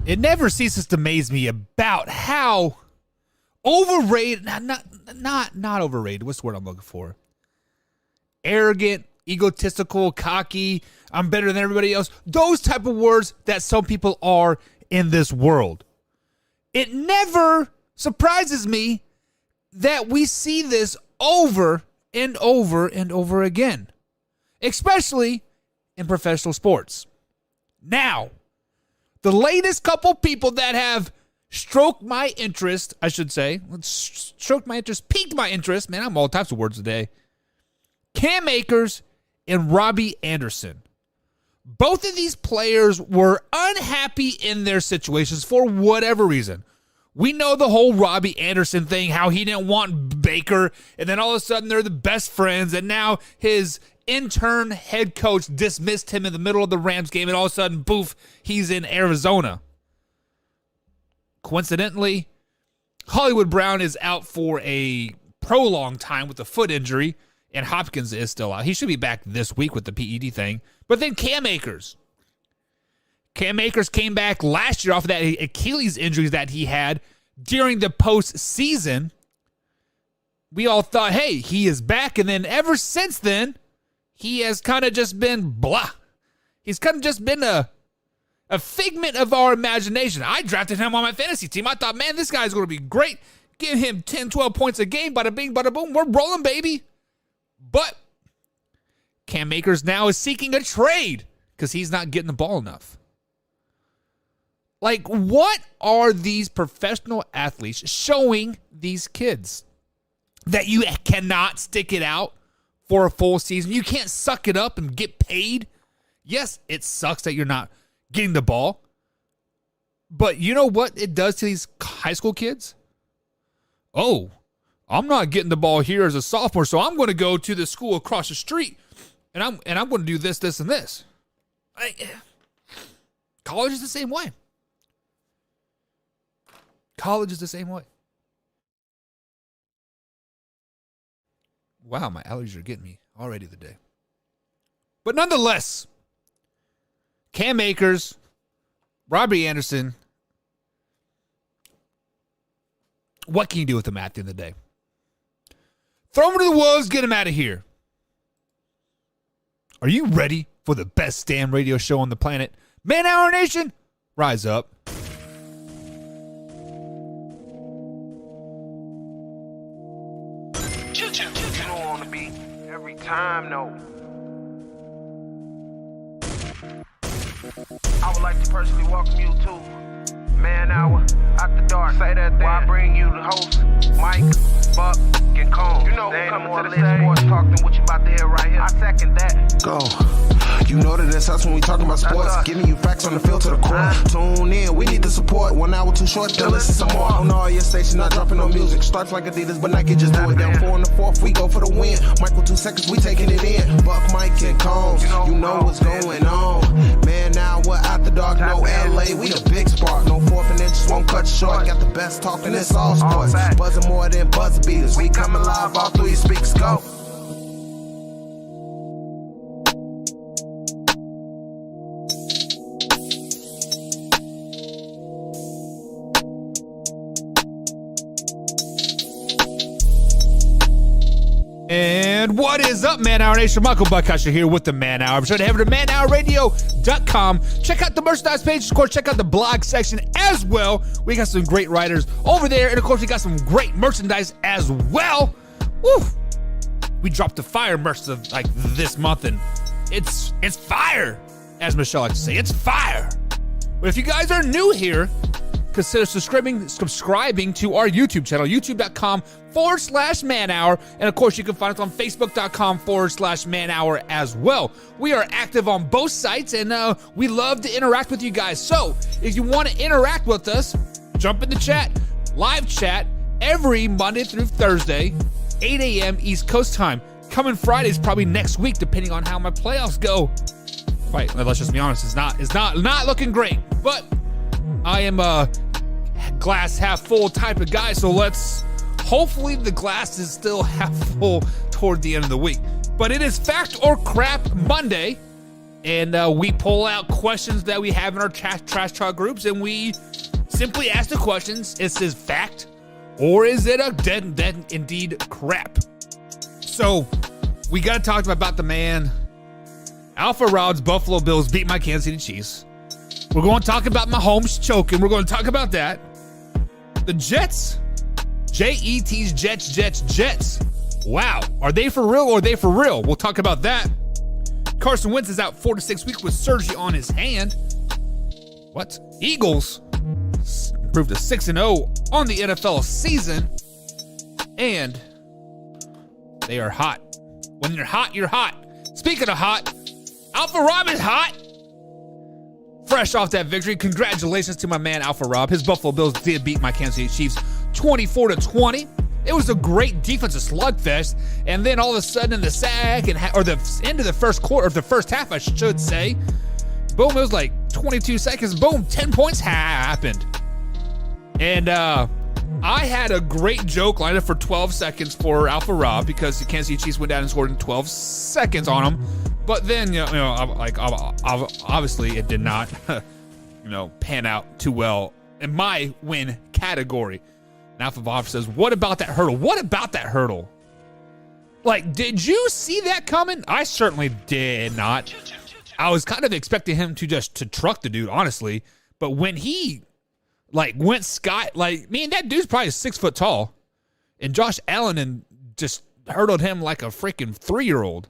It never ceases to amaze me about how overrated, not overrated, what's the word I'm looking for? Arrogant, egotistical, cocky, I'm better than everybody else. Those type of words that some people are in this world. It never surprises me that we see this over and over and over again, especially in professional sports. Now, the latest couple people that have stroked my interest, I should say, piqued my interest, man, I'm all types of words today. Cam Akers and Robbie Anderson. Both of these players were unhappy in their situations for whatever reason. We know the whole Robbie Anderson thing, how he didn't want Baker, and then all of a sudden they're the best friends, and now his intern head coach dismissed him in the middle of the Rams game, and all of a sudden, poof, he's in Arizona. Coincidentally, Hollywood Brown is out for a prolonged time with a foot injury, and Hopkins is still out. He should be back this week with the PED thing. But then Cam Akers. Cam Akers came back last year off of that Achilles injuries that he had during the postseason. We all thought, hey, he is back. And then ever since then, he has kind of just been blah. He's kind of just been a figment of our imagination. I drafted him on my fantasy team. I thought, man, this guy's going to be great. Give him 10, 12 points a game. Bada bing, bada boom. We're rolling, baby. But Cam Akers now is seeking a trade because he's not getting the ball enough. Like, what are these professional athletes showing these kids? That you cannot stick it out for a full season? You can't suck it up and get paid? Yes, it sucks that you're not getting the ball. But you know what it does to these high school kids? Oh, I'm not getting the ball here as a sophomore, so I'm going to go to the school across the street, and I'm going to do this, this, and this. College is the same way. College is the same way. Wow, my allergies are getting me already today. But nonetheless, Cam Akers, Robbie Anderson, what can you do with them at the end of the day? Throw them to the wolves, get them out of here. Are you ready for the best damn radio show on the planet? Man Hour Nation, rise up. Every time, no. I would like to personally welcome you to Man Hour After Dark. Say that thing. While I bring you the host, Mike, Buck, and Cone. You know who coming to the stage. Sports talk than what you about to hear right here. I second that. Go. You know that it's us when we talking about sports. Giving you facts on the field to the core. Tune in, we need the support. 1 hour too short, then listen some more. On all your stations, not dropping no music. Starts like Adidas, but Nike just do it. Down 4 in the 4th, we go for the win. Michael 2 seconds, we taking it in. Buck, Mike, and Combs. You know what's going on. Man, now we're After Dark, no LA. We the big spark. No 4th and inches, won't cut short. Got the best talking, it's all sports. Buzzing more than buzzer beaters. We coming live, all 3 speakers go. And what is up, Man Hour Nation? Michael Buckasher here with the Man Hour. I'm sure to head over to manhourradio.com. Check out the merchandise page. Of course, check out the blog section as well. We got some great writers over there. And, of course, we got some great merchandise as well. Woo! We dropped the fire merch of, like, this month, and it's fire, as Michelle likes to say. It's fire. But if you guys are new here, consider subscribing to our YouTube channel, youtube.com/Man Hour. And of course, you can find us on facebook.com/Man Hour as well. We are active on both sites, and we love to interact with you guys. So if you want to interact with us, jump in the chat, live chat every Monday through Thursday, 8 a.m. East Coast time. Coming Fridays, probably next week, depending on how my playoffs go. Right, let's just be honest, it's not looking great, but I am a glass half full type of guy, so hopefully the glass is still half full toward the end of the week. But it is Fact or Crap Monday, And we pull out questions that we have in our trash talk groups, and we simply ask the questions. Is this fact, or is it a dead indeed crap? So we got to talk about the man. Alpha Rod's Buffalo Bills beat my Kansas City Chiefs. We're going to talk about Mahomes choking. We're going to talk about that. The Jets, Jets, Jets. Wow, are they for real or are they for real? We'll talk about that. Carson Wentz is out 4 to 6 weeks with surgery on his hand. What? Eagles improved to 6-0 on the NFL season. And they are hot. When you're hot, you're hot. Speaking of hot, Alpha Rob is hot. Fresh off that victory, congratulations to my man Alpha Rob. His Buffalo Bills did beat my Kansas City Chiefs 24-20. It was a great defensive slugfest, and then all of a sudden in the the end of the first quarter, or the first half, I should say, boom, it was like 22 seconds, boom, 10 points happened. And I had a great joke lined up for 12 seconds for Alpha Rob because the Kansas City Chiefs went down and scored in 12 seconds on him. But then, obviously it did not, pan out too well in my win category. And Alpha Rob says, what about that hurdle? What about that hurdle? Like, did you see that coming? I certainly did not. I was kind of expecting him to truck the dude, honestly. But when he, went that dude's probably 6 foot tall. And Josh Allen just hurdled him like a freaking 3-year-old.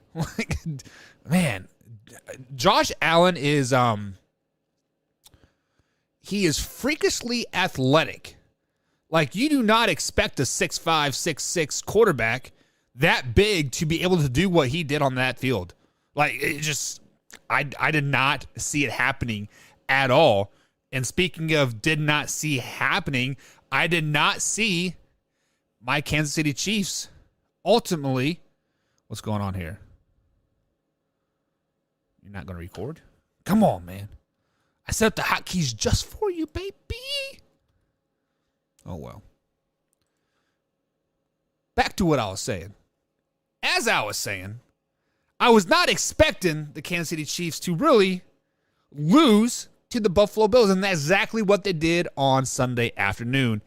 Man, Josh Allen is, he is freakishly athletic. Like, you do not expect a 6'5", 6'6" quarterback that big to be able to do what he did on that field. Like, it just, I did not see it happening at all. And speaking of did not see happening, I did not see my Kansas City Chiefs ultimately. What's going on here? You're not going to record? Come on, man. I set up the hotkeys just for you, baby. Oh, well. Back to what I was saying. As I was saying, I was not expecting the Kansas City Chiefs to really lose to the Buffalo Bills, and that's exactly what they did on Sunday afternoon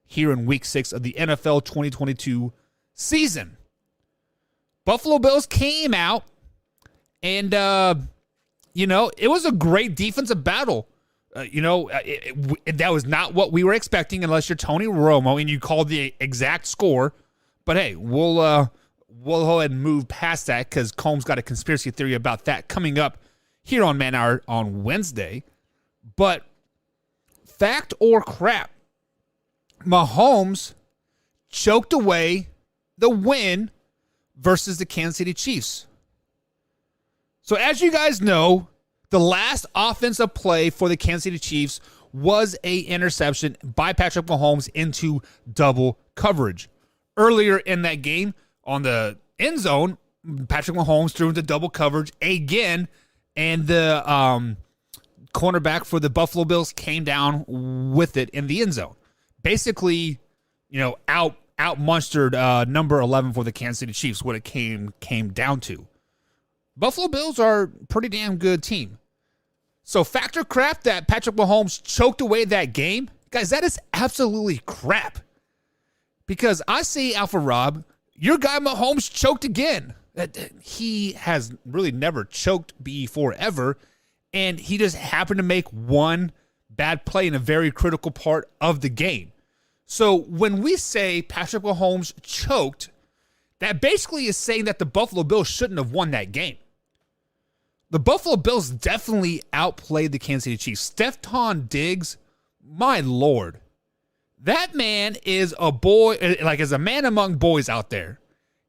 here in Week 6 of the NFL 2022 season. Buffalo Bills came out, and, it was a great defensive battle. That was not what we were expecting unless you're Tony Romo and you called the exact score. But, hey, we'll go ahead and move past that because Combs got a conspiracy theory about that coming up here on Man Hour on Wednesday. But fact or crap, Mahomes choked away the win versus the Kansas City Chiefs. So as you guys know, the last offensive play for the Kansas City Chiefs was an interception by Patrick Mahomes into double coverage. Earlier in that game, on the end zone, Patrick Mahomes threw into double coverage again, and the cornerback for the Buffalo Bills came down with it in the end zone. Basically, out-monstered number 11 for the Kansas City Chiefs, what it came down to. Buffalo Bills are a pretty damn good team. So factor crap that Patrick Mahomes choked away that game, guys, that is absolutely crap. Because I see Alpha Rob, your guy Mahomes choked again. He has really never choked before ever, and he just happened to make one bad play in a very critical part of the game. So when we say Patrick Mahomes choked, that basically is saying that the Buffalo Bills shouldn't have won that game. The Buffalo Bills definitely outplayed the Kansas City Chiefs. Stephon Diggs, my Lord. That man is a boy, is a man among boys out there.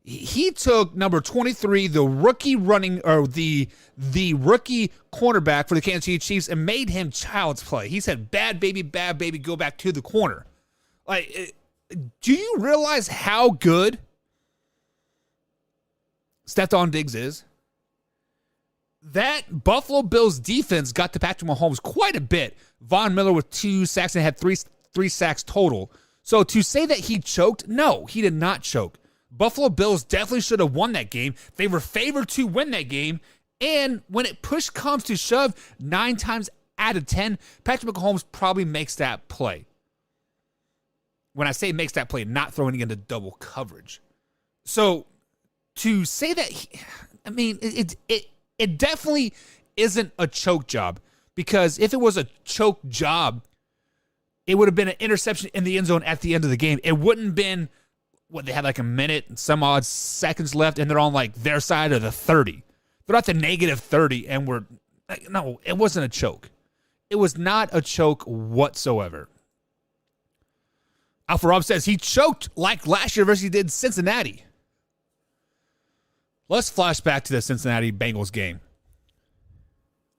He took number 23, the rookie rookie cornerback for the Kansas City Chiefs, and made him child's play. He said, bad baby, go back to the corner. Do you realize how good Stephon Diggs is? That Buffalo Bills defense got to Patrick Mahomes quite a bit. Von Miller with 2 sacks and had three sacks total. So to say that he choked, no, he did not choke. Buffalo Bills definitely should have won that game. They were favored to win that game, And when it push comes to shove, 9 times out of 10, Patrick Mahomes probably makes that play. When I say makes that play, not throwing it into double coverage. So to say that, it definitely isn't a choke job, because if it was a choke job, it would have been an interception in the end zone at the end of the game. It wouldn't have been, they had like a minute and some odd seconds left, and they're on like their side of the 30. They're at the negative 30, and no, it wasn't a choke. It was not a choke whatsoever. Alpha Rob says he choked like last year versus he did Cincinnati. Let's flash back to the Cincinnati Bengals game.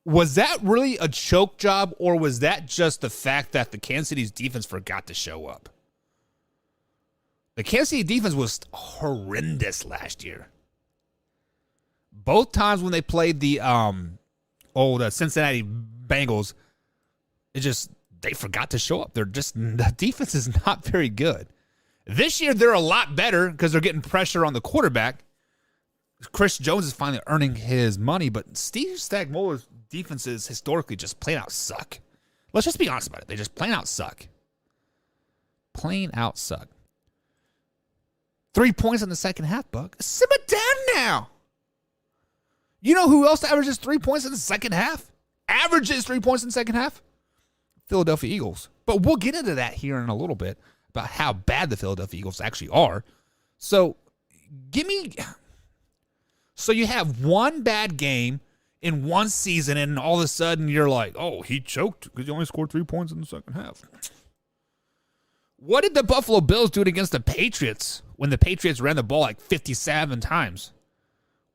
Was that really a choke job, or was that just the fact that the Kansas City's defense forgot to show up? The Kansas City defense was horrendous last year. Both times when they played the Cincinnati Bengals, they forgot to show up. The defense is not very good. This year they're a lot better because they're getting pressure on the quarterback. Chris Jones is finally earning his money, but Steve Spagnuolo's defenses historically just plain out suck. Let's just be honest about it. They just plain out suck. Plain out suck. 3 points in the second half, Buck. Simmer down now. You know who else averages 3 points in the second half? Averages 3 points in the second half? Philadelphia Eagles. But we'll get into that here in a little bit about how bad the Philadelphia Eagles actually are. So you have one bad game in one season, and all of a sudden you're like, oh, he choked because he only scored 3 points in the second half. What did the Buffalo Bills do against the Patriots when the Patriots ran the ball like 57 times?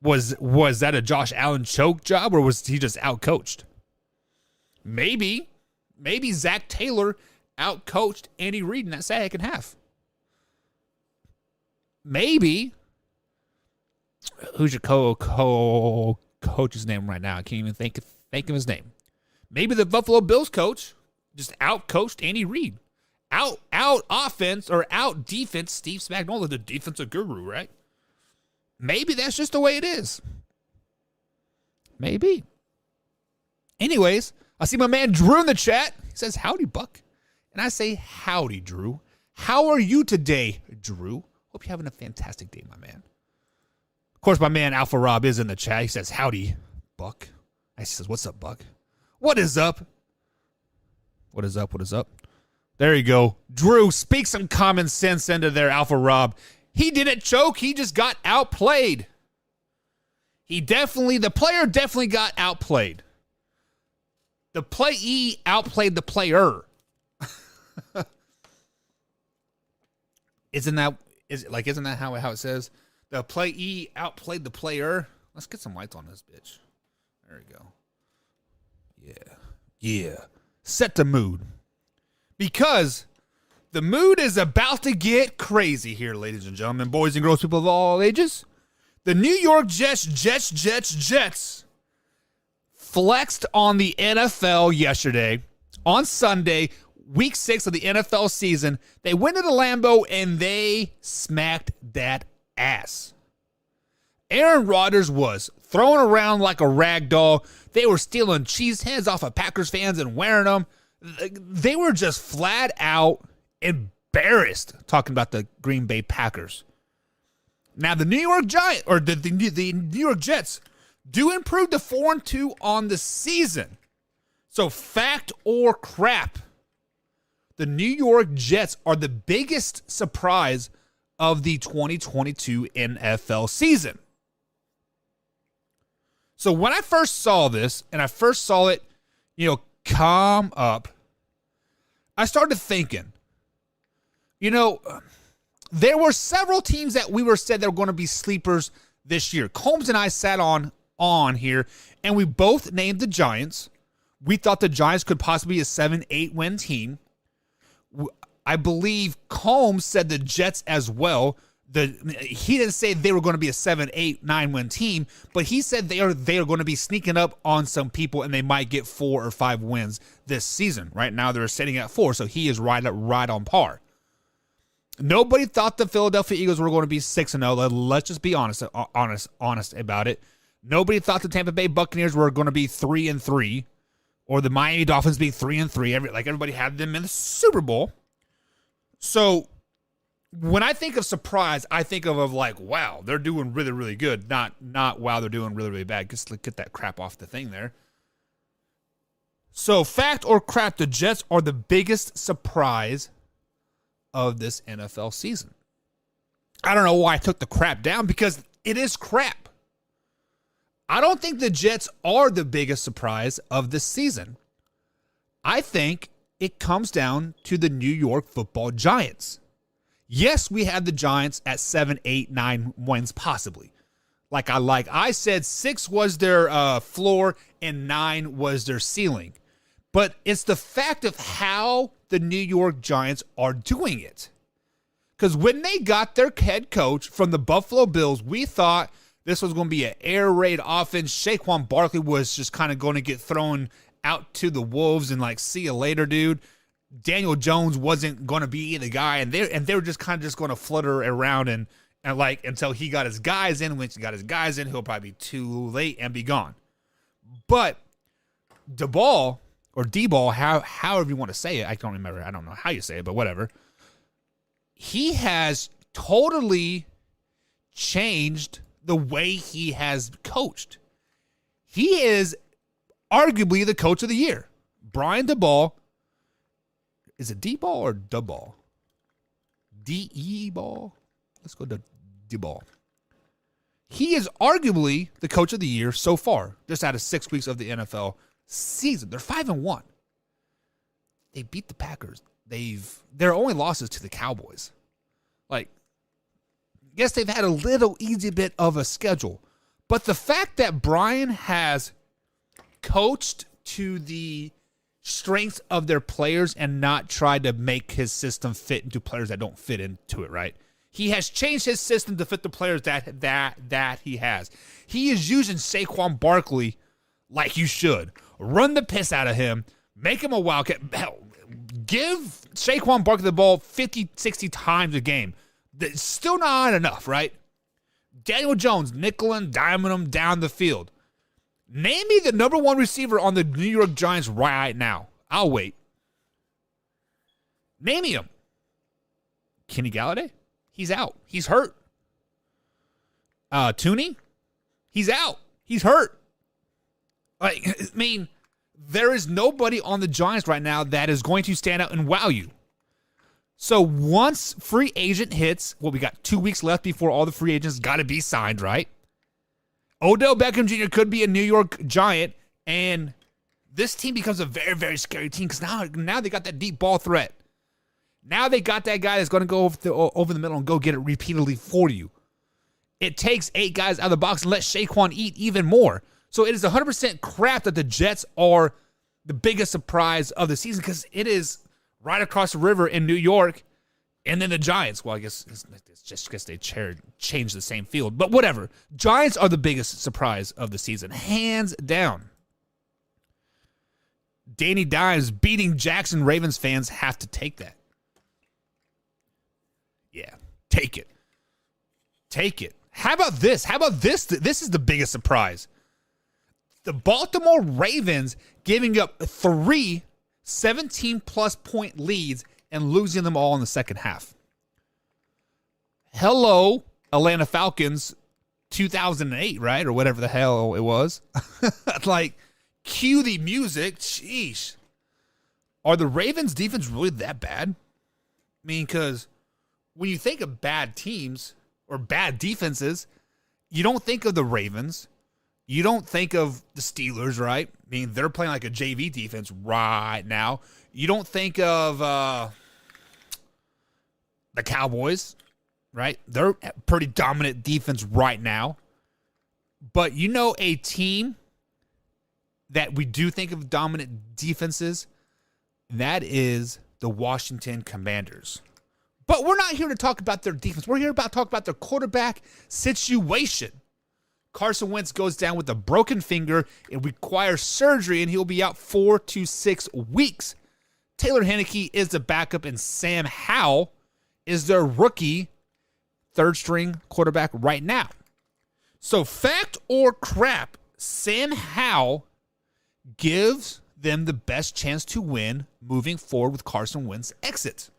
Was that a Josh Allen choke job, or was he just outcoached? Maybe Zach Taylor outcoached Andy Reid in that second half. Maybe. Who's your coach's name right now? I can't even think of his name. Maybe the Buffalo Bills coach just outcoached Andy Reid. Out offense or out defense Steve Spagnuolo, the defensive guru, right? Maybe that's just the way it is. Maybe. Anyways, I see my man Drew in the chat. He says, howdy, Buck. And I say, howdy, Drew. How are you today, Drew? Hope you're having a fantastic day, my man. Of course, my man Alpha Rob is in the chat. He says, howdy, Buck. I says, what's up, Buck? What is up? What is up? What is up? There you go. Drew, speak some common sense into there, Alpha Rob. He didn't choke. He just got outplayed. The player definitely got outplayed. The playee outplayed the player. Isn't that how it says? The playee outplayed the player. Let's get some lights on this bitch. There we go. Yeah. Set the mood. Because the mood is about to get crazy here, ladies and gentlemen, boys and girls, people of all ages. The New York Jets flexed on the NFL yesterday. On Sunday, week 6 of the NFL season, they went to the Lambeau and they smacked that ass. Aaron Rodgers was thrown around like a rag doll. They were stealing cheese heads off of Packers fans and wearing them. They were just flat out embarrassed talking about the Green Bay Packers. Now, the New York Giants, or the New York Jets, do improve to 4-2 on the season. So, fact or crap, the New York Jets are the biggest surprise of the 2022 NFL season. So, when I first saw this, and I first saw it, come up, I started thinking, there were several teams that we said they were going to be sleepers this year. Combs and I sat on here, and we both named the Giants. We thought the Giants could possibly be a 7-8 win team. I believe Combs said the Jets as well. He didn't say they were going to be a 7-8-9 win team, but he said they are going to be sneaking up on some people and they might get 4 or 5 wins this season. Right now they're sitting at 4, so he is right on par. Nobody thought the Philadelphia Eagles were going to be 6-0. Let's just be honest about it. Nobody thought the Tampa Bay Buccaneers were going to be 3-3, or the Miami Dolphins being 3-3. Everybody had them in the Super Bowl. So when I think of surprise, I think of like, wow, they're doing really, really good. Not wow, they're doing really, really bad. Just get that crap off the thing there. So fact or crap, the Jets are the biggest surprise of this NFL season. I don't know why I took the crap down, because it is crap. I don't think the Jets are the biggest surprise of this season. I think it comes down to the New York Football Giants. Yes, we had the Giants at 7, 8, 9 wins possibly. Like I said, 6 was their floor and 9 was their ceiling. But it's the fact of how the New York Giants are doing it. Because when they got their head coach from the Buffalo Bills, we thought this was going to be an air raid offense. Saquon Barkley was just kind of going to get thrown out to the wolves and like, see you later, dude. Daniel Jones wasn't going to be the guy, and they were just kind of just going to flutter around and like until he got his guys in. Once he got his guys in, he'll probably be too late and be gone. But D-Ball, however you want to say it, I don't remember. I don't know how you say it, but whatever. He has totally changed the way he has coached. He is arguably the coach of the year. Brian D-Ball. Is it D-Ball or D-Ball? D-E-Ball? Let's go to D-Ball. He is arguably the coach of the year so far, just out of 6 weeks of the NFL season. They're 5-1. They beat the Packers. Their only losses to the Cowboys. Like, yes, they've had a little easy bit of a schedule. But the fact that Brian has coached to the strengths of their players and not tried to make his system fit into players that don't fit into it, right? He has changed his system to fit the players that he has. He is using Saquon Barkley like you should. Run the piss out of him. Make him a wildcat. Hell, give Saquon Barkley the ball 50, 60 times a game. That's still not enough, right? Daniel Jones, nickel and diming him down the field. Name me the number 1 receiver on the New York Giants right now. I'll wait. Name me him. Kenny Galladay? He's out. He's hurt. Tooney? He's out. He's hurt. Like, I mean, there is nobody on the Giants right now that is going to stand out and wow you. So once free agent hits, we got 2 weeks left before all the free agents got to be signed, right? Odell Beckham Jr. could be a New York Giant, and this team becomes a very, very scary team because now they got that deep ball threat. Now they got that guy that's going to go over the middle and go get it repeatedly for you. It takes 8 guys out of the box and let Saquon eat even more. So it is 100% crap that the Jets are the biggest surprise of the season because it is right across the river in New York, and then the Giants. Well, I guess it's just because they changed the same field. But whatever. Giants are the biggest surprise of the season. Hands down. Danny Dimes beating Jackson Ravens fans have to take that. Yeah, take it. Take it. How about this? This is the biggest surprise. The Baltimore Ravens giving up 3 17-plus point leads and losing them all in the second half. Hello, Atlanta Falcons 2008, right? Or whatever the hell it was. Like, cue the music. Sheesh. Are the Ravens' defense really that bad? I mean, because when you think of bad teams or bad defenses, you don't think of the Ravens. You don't think of the Steelers, right? I mean, they're playing like a JV defense right now. You don't think of the Cowboys, right? They're a pretty dominant defense right now. But you know a team that we do think of dominant defenses, that is the Washington Commanders. But we're not here to talk about their defense. We're here to talk about their quarterback situation. Carson Wentz goes down with a broken finger. It requires surgery, and he'll be out 4 to 6 weeks. Taylor Heinicke is the backup, and Sam Howell is their rookie third-string quarterback right now. So fact or crap, Sam Howell gives them the best chance to win moving forward with Carson Wentz exit.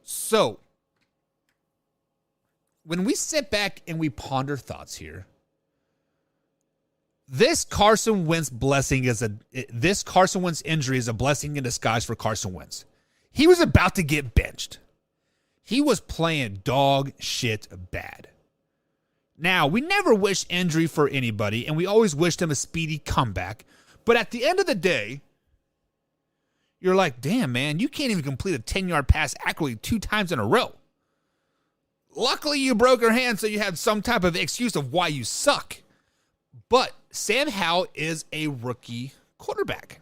So when we sit back and we ponder thoughts here, this Carson Wentz injury is a blessing in disguise for Carson Wentz. He was about to get benched. He was playing dog shit bad. Now, we never wish injury for anybody, and we always wish them a speedy comeback. But at the end of the day, you're like, damn, man, you can't even complete a 10-yard pass accurately 2 times in a row. Luckily, you broke your hand, so you have some type of excuse of why you suck. But Sam Howell is a rookie quarterback.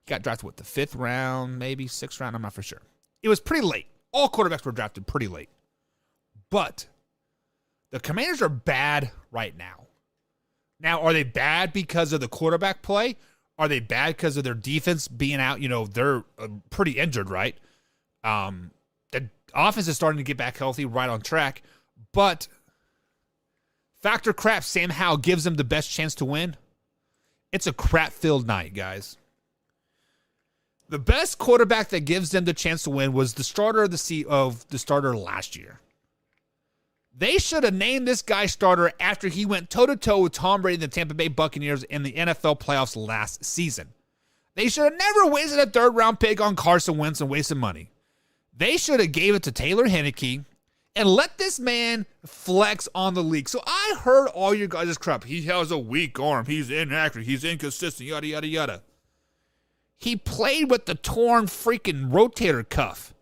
He got drafted, the 5th round, maybe 6th round, I'm not for sure. It was pretty late. All quarterbacks were drafted pretty late. But the Commanders are bad right now. Now, are they bad because of the quarterback play? Are they bad because of their defense being out? They're pretty injured, right? The offense is starting to get back healthy, right on track. But factor crap, Sam Howell gives them the best chance to win. It's a crap-filled night, guys. The best quarterback that gives them the chance to win was the starter of the starter last year. They should have named this guy starter after he went toe-to-toe with Tom Brady and the Tampa Bay Buccaneers in the NFL playoffs last season. They should have never wasted a 3rd-round pick on Carson Wentz and wasted money. They should have gave it to Taylor Heinicke and let this man flex on the league. So I heard all your guys' crap. He has a weak arm. He's inaccurate. He's inconsistent, yada, yada, yada. He played with the torn freaking rotator cuff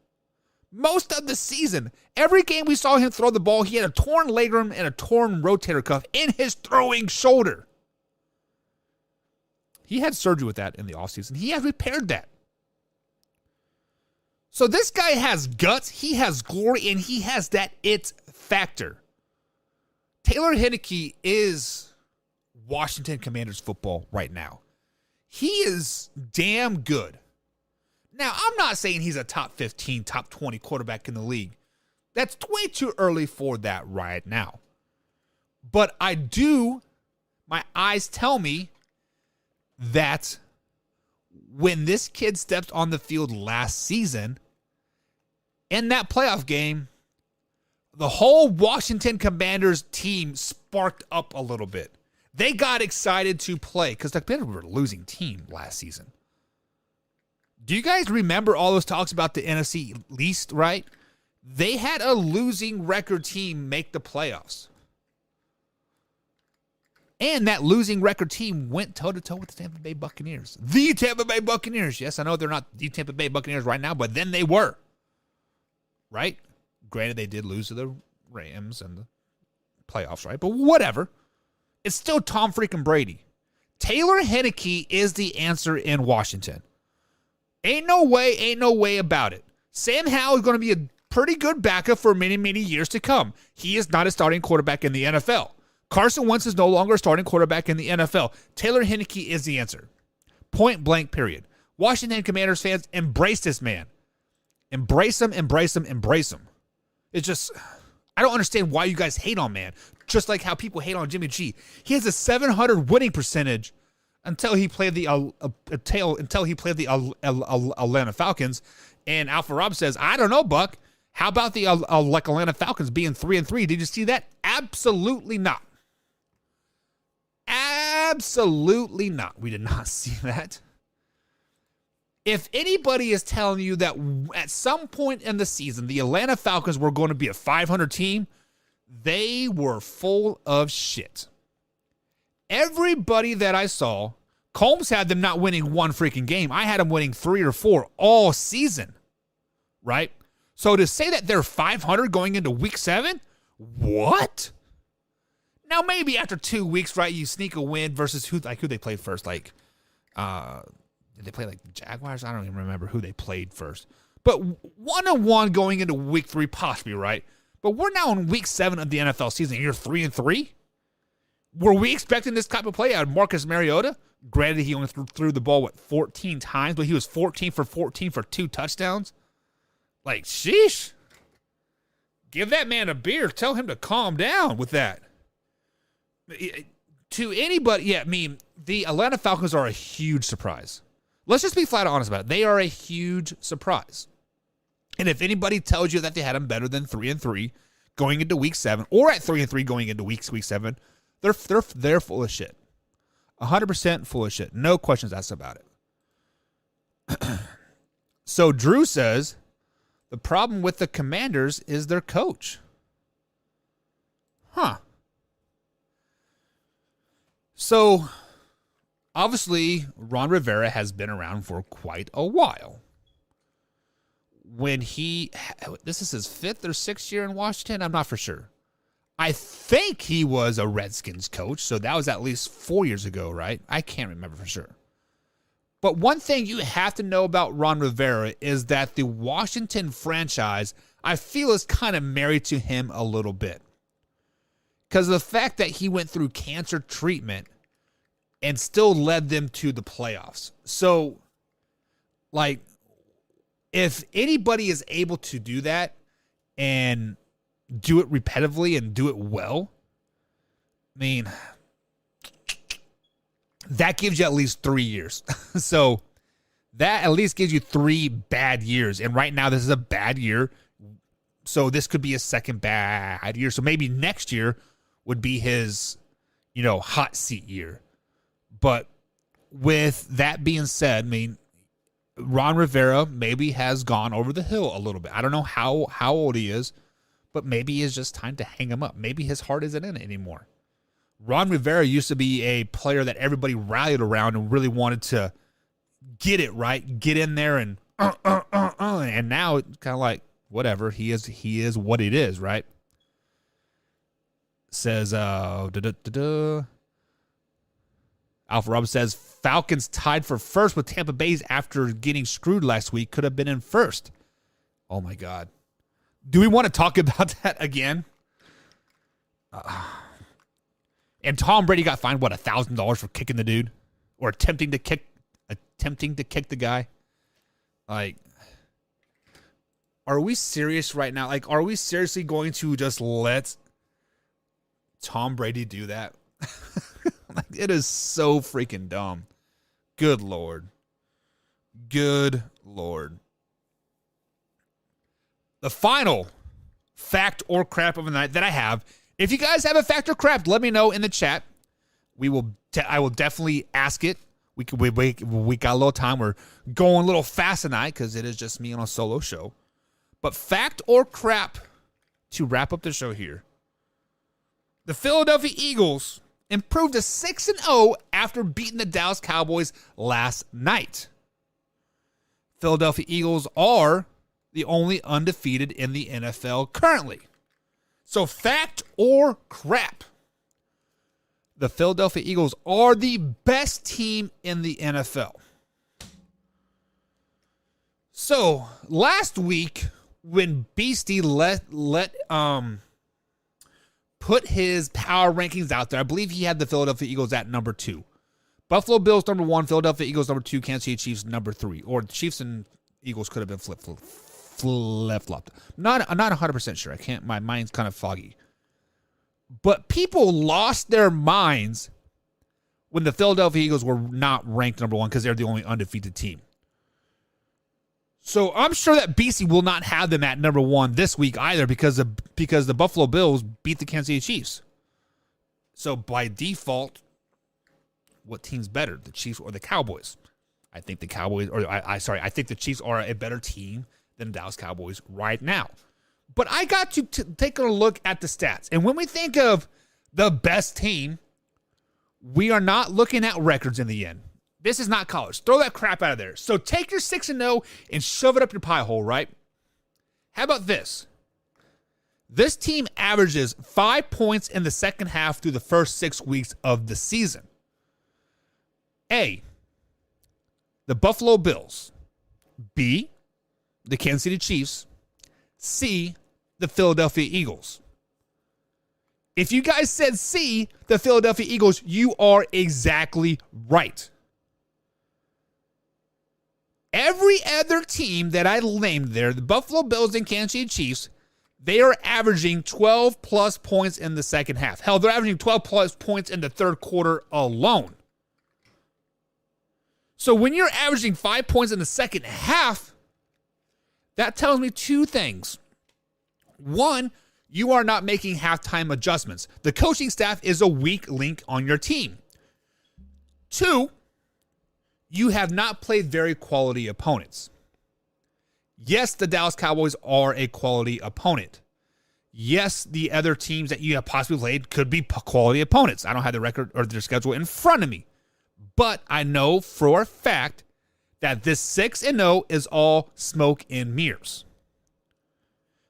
most of the season. Every game we saw him throw the ball, he had a torn labrum and a torn rotator cuff in his throwing shoulder. He had surgery with that in the offseason. He has repaired that. So this guy has guts, he has glory, and he has that it factor. Taylor Heinicke is Washington Commanders football right now. He is damn good. Now, I'm not saying he's a top 15, top 20 quarterback in the league. That's way too early for that right now. But my eyes tell me that when this kid stepped on the field last season, in that playoff game, the whole Washington Commanders team sparked up a little bit. They got excited to play because the Commanders were a losing team last season. Do you guys remember all those talks about the NFC East, right? They had a losing record team make the playoffs. And that losing record team went toe-to-toe with the Tampa Bay Buccaneers. The Tampa Bay Buccaneers. Yes, I know they're not the Tampa Bay Buccaneers right now, but then they were. Right? Granted, they did lose to the Rams in the playoffs, right? But whatever. It's still Tom freaking Brady. Taylor Heinicke is the answer in Washington. Ain't no way about it. Sam Howell is going to be a pretty good backup for many, many years to come. He is not a starting quarterback in the NFL. Carson Wentz is no longer a starting quarterback in the NFL. Taylor Heinicke is the answer. Point blank, period. Washington Commanders fans, embrace this man. Embrace him, embrace him, embrace him. It's just, I don't understand why you guys hate on man. Just like how people hate on Jimmy G. He has a 700 winning percentage until he played the Atlanta Falcons. And Alpha Rob says, I don't know, Buck. How about the Atlanta Falcons being 3-3? Did you see that? Absolutely not. Absolutely not. We did not see that. If anybody is telling you that at some point in the season, the Atlanta Falcons were going to be a 500 team, they were full of shit. Everybody that I saw, Combs had them not winning one freaking game. I had them winning 3 or 4 all season, right? So to say that they're 500 going into week 7, what? Now maybe after 2 weeks, right, you sneak a win versus who they played first. Did they play like the Jaguars? I don't even remember who they played first. But 1-1 going into week 3 possibly, right? But we're now in week 7 of the NFL season. And you're 3-3. Were we expecting this type of play out of Marcus Mariota? Granted, he only threw the ball 14 times, but he was 14 for 14 for 2 touchdowns. Like, sheesh. Give that man a beer. Tell him to calm down with that. To anybody, yeah, I mean, the Atlanta Falcons are a huge surprise. Let's just be flat honest about it. They are a huge surprise. And if anybody tells you that they had them better than 3-3 going into week 7, or at 3-3 going into week 7, they're full of shit. 100% full of shit. No questions asked about it. So Drew says the problem with the Commanders is their coach. Huh. So, obviously, Ron Rivera has been around for quite a while. When this is his 5th or 6th year in Washington, I'm not for sure. I think he was a Redskins coach, so that was at least 4 years ago, right? I can't remember for sure. But one thing you have to know about Ron Rivera is that the Washington franchise, I feel, is kind of married to him a little bit. Because of the fact that he went through cancer treatment and still led them to the playoffs. So, like, if anybody is able to do that and do it repetitively and do it well, I mean, that gives you at least 3 years. So, that at least gives you 3 bad years. And right now, this is a bad year. So, this could be a second bad year. So, maybe next year would be his, hot seat year. But with that being said, I mean, Ron Rivera maybe has gone over the hill a little bit. I don't know how old he is, but maybe it's just time to hang him up. Maybe his heart isn't in it anymore. Ron Rivera used to be a player that everybody rallied around and really wanted to get it right, get in there and and now it's kind of like whatever. He is what it is, right? Says Alpha Rob says Falcons tied for first with Tampa Bay's after getting screwed last week. Could have been in first. Oh my God. Do we want to talk about that again? And Tom Brady got fined $1,000 for kicking the dude, or attempting to kick the guy. Like, are we serious right now? Like, are we seriously going to just let Tom Brady do that? Like, it is so freaking dumb. Good Lord. Good Lord. The final fact or crap of the night that I have. If you guys have a fact or crap, let me know in the chat. I will definitely ask it. We got a little time. We're going a little fast tonight because it is just me on a solo show. But fact or crap to wrap up the show here. The Philadelphia Eagles improved to 6-0 after beating the Dallas Cowboys last night. Philadelphia Eagles are the only undefeated in the NFL currently. So fact or crap, the Philadelphia Eagles are the best team in the NFL. So last week when Beastie put his power rankings out there, I believe he had the Philadelphia Eagles at number 2. Buffalo Bills number 1, Philadelphia Eagles number 2, Kansas City Chiefs number 3. Or the Chiefs and Eagles could have been flip-flopped. I'm not 100% sure. I can't. My mind's kind of foggy. But people lost their minds when the Philadelphia Eagles were not ranked number 1 because they're the only undefeated team. So I'm sure that BC will not have them at number 1 this week either because the Buffalo Bills beat the Kansas City Chiefs. So by default, what team's better, the Chiefs or the Cowboys? I think the Cowboys, I think the Chiefs are a better team than the Dallas Cowboys right now. But I got to take a look at the stats. And when we think of the best team, we are not looking at records in the end. This is not college. Throw that crap out of there. So take your 6-0 and shove it up your pie hole, right? How about this? This team averages 5 points in the second half through the first 6 weeks of the season. A, the Buffalo Bills. B, the Kansas City Chiefs. C, the Philadelphia Eagles. If you guys said C, the Philadelphia Eagles, you are exactly right. Every other team that I named there, the Buffalo Bills and Kansas City Chiefs, They are averaging 12 plus points in the second half. Hell, they're averaging 12 plus points in the third quarter alone. So when you're averaging 5 points in the second half, that tells me two things. One, you are not making halftime adjustments. The coaching staff is a weak link on your team. Two, you have not played very quality opponents. Yes, the Dallas Cowboys are a quality opponent. Yes, the other teams that you have possibly played could be quality opponents. I don't have the record or their schedule in front of me. But I know for a fact that this 6-0 is all smoke and mirrors.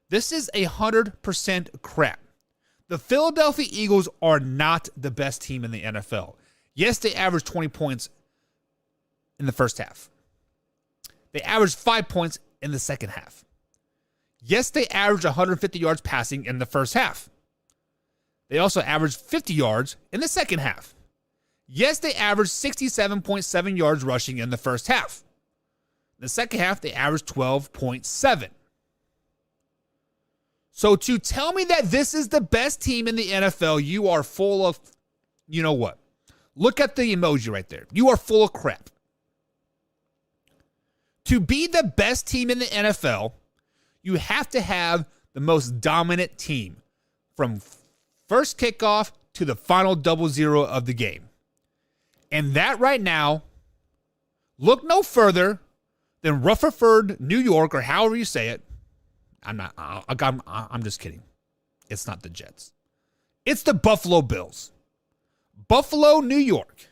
This is 100% crap. The Philadelphia Eagles are not the best team in the NFL. Yes, they averaged 20 points in the first half. They averaged 5 points in the second half. Yes, they averaged 150 yards passing in the first half. They also averaged 50 yards in the second half. Yes, they averaged 67.7 yards rushing in the first half. In the second half, they averaged 12.7. So to tell me that this is the best team in the NFL, you are full of, you know what? Look at the emoji right there. You are full of crap. To be the best team in the NFL, you have to have the most dominant team from first kickoff to the final 0-0 of the game. And that right now, look no further than Rutherford, New York, or however you say it. I'm just kidding. It's not the Jets. It's the Buffalo Bills. Buffalo, New York.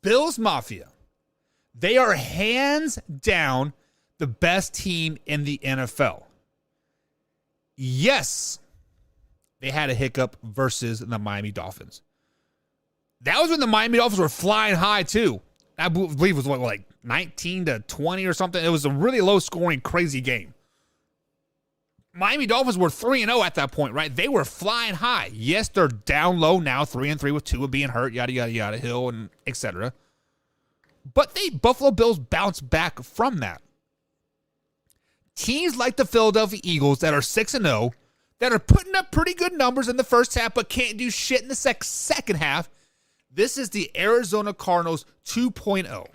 Bills Mafia. They are hands down the best team in the NFL. Yes, they had a hiccup versus the Miami Dolphins. That was when the Miami Dolphins were flying high, too. I believe it was, like 19-20 or something. It was a really low-scoring, crazy game. Miami Dolphins were 3-0 at that point, right? They were flying high. Yes, they're down low now, 3-3 with Tua being hurt, yada, yada, yada, Hill, and etc. But Buffalo Bills bounced back from that. Teams like the Philadelphia Eagles that are 6-0, that are putting up pretty good numbers in the first half but can't do shit in the second half, this is the Arizona Cardinals 2.0.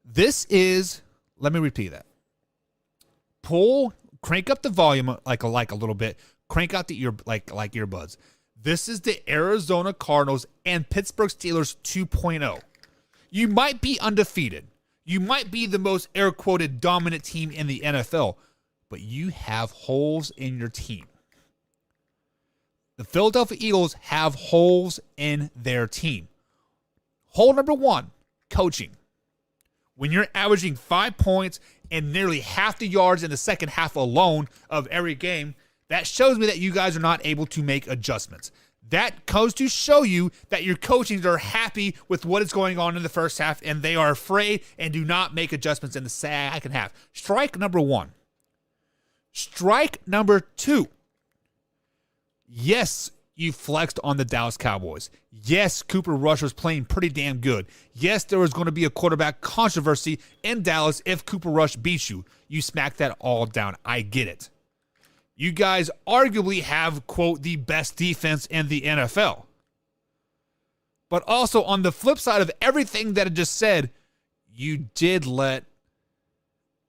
This is, let me repeat that. Crank up the volume like a little bit. Crank out the earbuds. This is the Arizona Cardinals and Pittsburgh Steelers 2.0. You might be undefeated. You might be the most air-quoted dominant team in the NFL, but you have holes in your team. The Philadelphia Eagles have holes in their team. Hole number one, coaching. When you're averaging 5 points and nearly half the yards in the second half alone of every game, that shows me that you guys are not able to make adjustments. That goes to show you that your coaches are happy with what is going on in the first half, and they are afraid and do not make adjustments in the second half. Strike number one. Strike number two. Yes, you flexed on the Dallas Cowboys. Yes, Cooper Rush was playing pretty damn good. Yes, there was going to be a quarterback controversy in Dallas if Cooper Rush beats you. You smacked that all down. I get it. You guys arguably have, quote, the best defense in the NFL. But also on the flip side of everything that I just said, you did let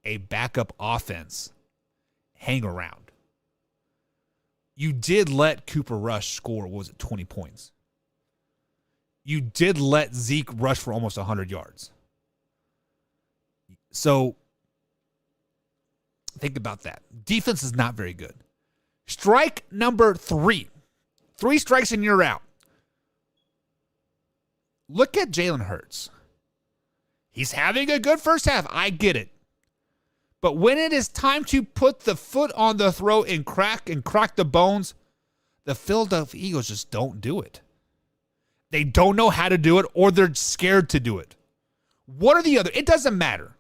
a backup offense hang around. You did let Cooper Rush score, 20 points. You did let Zeke rush for almost 100 yards. So, think about that. Defense is not very good. Strike number three. 3 strikes and you're out. Look at Jalen Hurts. He's having a good first half. I get it. But when it is time to put the foot on the throat and crack the bones, the Philadelphia Eagles just don't do it. They don't know how to do it, or they're scared to do it. What are the other? It doesn't matter.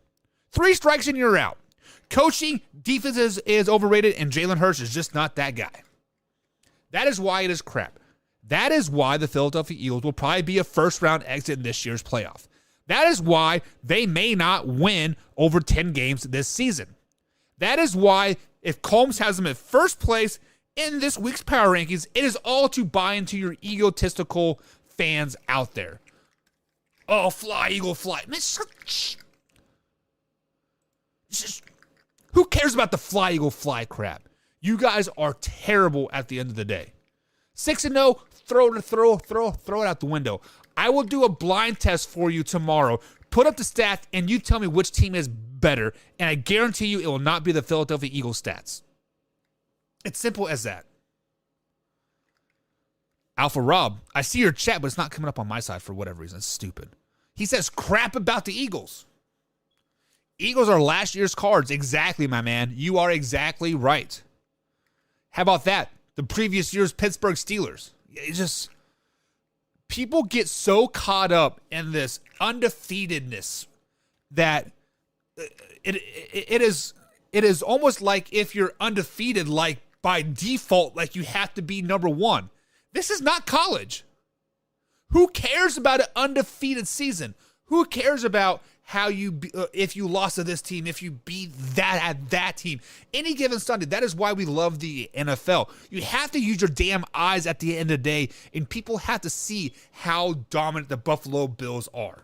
3 strikes and you're out. Coaching, defense is overrated, and Jalen Hurts is just not that guy. That is why it is crap. That is why the Philadelphia Eagles will probably be a first-round exit in this year's playoff. That is why they may not win over 10 games this season. That is why if Combs has them at first place in this week's power rankings, it is all to buy into your egotistical fans out there. Oh, fly, Eagle, fly. Man, who cares about the fly, Eagle, fly crap? You guys are terrible at the end of the day. 6-0, throw it out the window. I will do a blind test for you tomorrow. Put up the stats, and you tell me which team is better, and I guarantee you it will not be the Philadelphia Eagles stats. It's simple as that. Alpha Rob, I see your chat, but it's not coming up on my side for whatever reason. It's stupid. He says crap about the Eagles. Eagles are last year's cards. Exactly, my man. You are exactly right. How about that? The previous year's Pittsburgh Steelers. It's just, people get so caught up in this undefeatedness that it is almost like if you're undefeated, like by default, like you have to be number one. This is not college. Who cares about an undefeated season? Who cares about how you if you lost to this team, if you beat that team, any given Sunday? That is why we love the NFL. You have to use your damn eyes at the end of the day, and people have to see how dominant the Buffalo Bills are.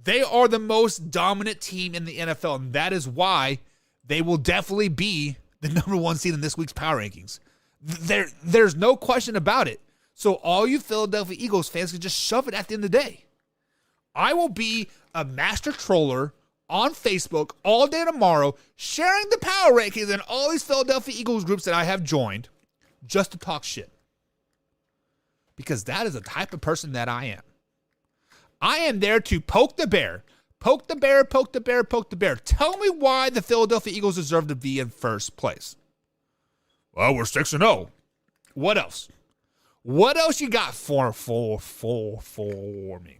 They are the most dominant team in the NFL, and that is why they will definitely be the number one seed in this week's power rankings. There's no question about it. So all you Philadelphia Eagles fans can just shove it at the end of the day. I will be a master troller on Facebook all day tomorrow, sharing the power rankings in all these Philadelphia Eagles groups that I have joined just to talk shit. Because that is the type of person that I am. I am there to poke the bear. Poke the bear, poke the bear, poke the bear. Tell me why the Philadelphia Eagles deserve to be in first place. Well, we're 6-0. What else? What else you got for me?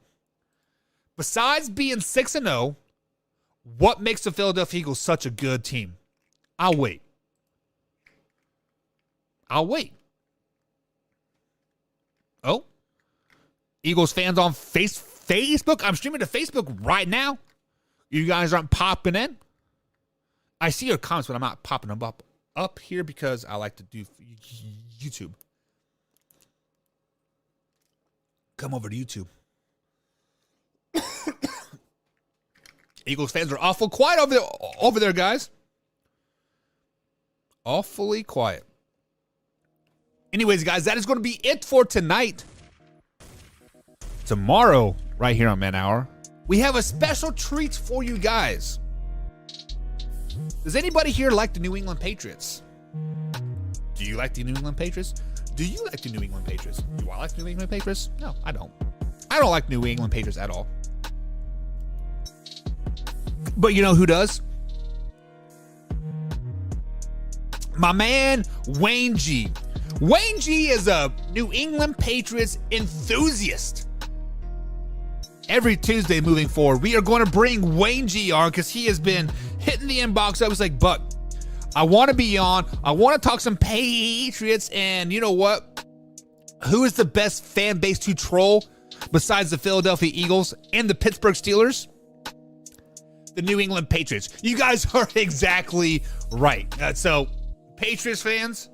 Besides being 6-0, what makes the Philadelphia Eagles such a good team? I'll wait. Oh, Eagles fans on Facebook. I'm streaming to Facebook right now. You guys aren't popping in. I see your comments, but I'm not popping them up here because I like to do YouTube. Come over to YouTube. Eagles fans are awful quiet over there, guys. Awfully quiet. Anyways, guys, that is going to be it for tonight. Tomorrow, right here on Man Hour, we have a special treat for you guys. Does anybody here like the New England Patriots? Do you like the New England Patriots? Do you like the New England Patriots? Do I like the New England Patriots? No, I don't. I don't like New England Patriots at all. But you know who does? My man, Wayne G. Wayne G is a New England Patriots enthusiast. Every Tuesday moving forward, we are going to bring Wayne G on because he has been hitting the inbox. I was like, Buck, I want to be on. I want to talk some Patriots. And you know what? Who is the best fan base to troll besides the Philadelphia Eagles and the Pittsburgh Steelers? The New England Patriots. You guys are exactly right. So, Patriots fans,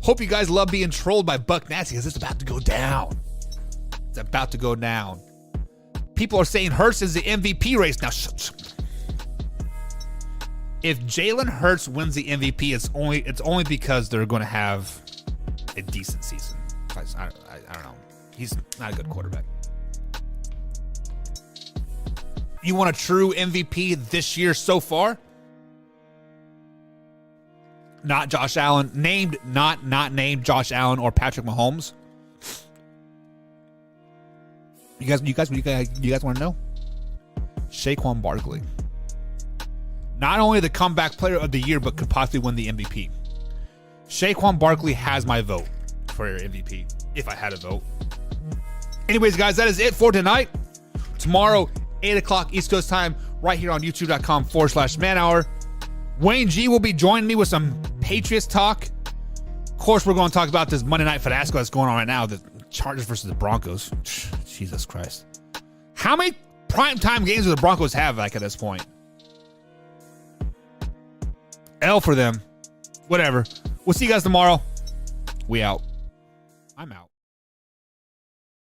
hope you guys love being trolled by Buck Nasty because it's about to go down. It's about to go down. People are saying Hurts is the MVP race. Now, if Jalen Hurts wins the MVP, it's only because they're going to have a decent season. I don't know. He's not a good quarterback. You want a true MVP this year so far? Not Josh Allen. Not named Josh Allen or Patrick Mahomes. You guys want to know? Saquon Barkley. Not only the comeback player of the year, but could possibly win the MVP. Saquon Barkley has my vote for MVP, if I had a vote. Anyways, guys, that is it for tonight. Tomorrow, 8 o'clock East Coast time, right here on youtube.com/Man Hour. Wayne G will be joining me with some Patriots talk. Of course, we're going to talk about this Monday Night Fiasco that's going on right now, the Chargers versus the Broncos. Jesus Christ. How many primetime games do the Broncos have, like, at this point? L for them. Whatever. We'll see you guys tomorrow. We out. I'm out.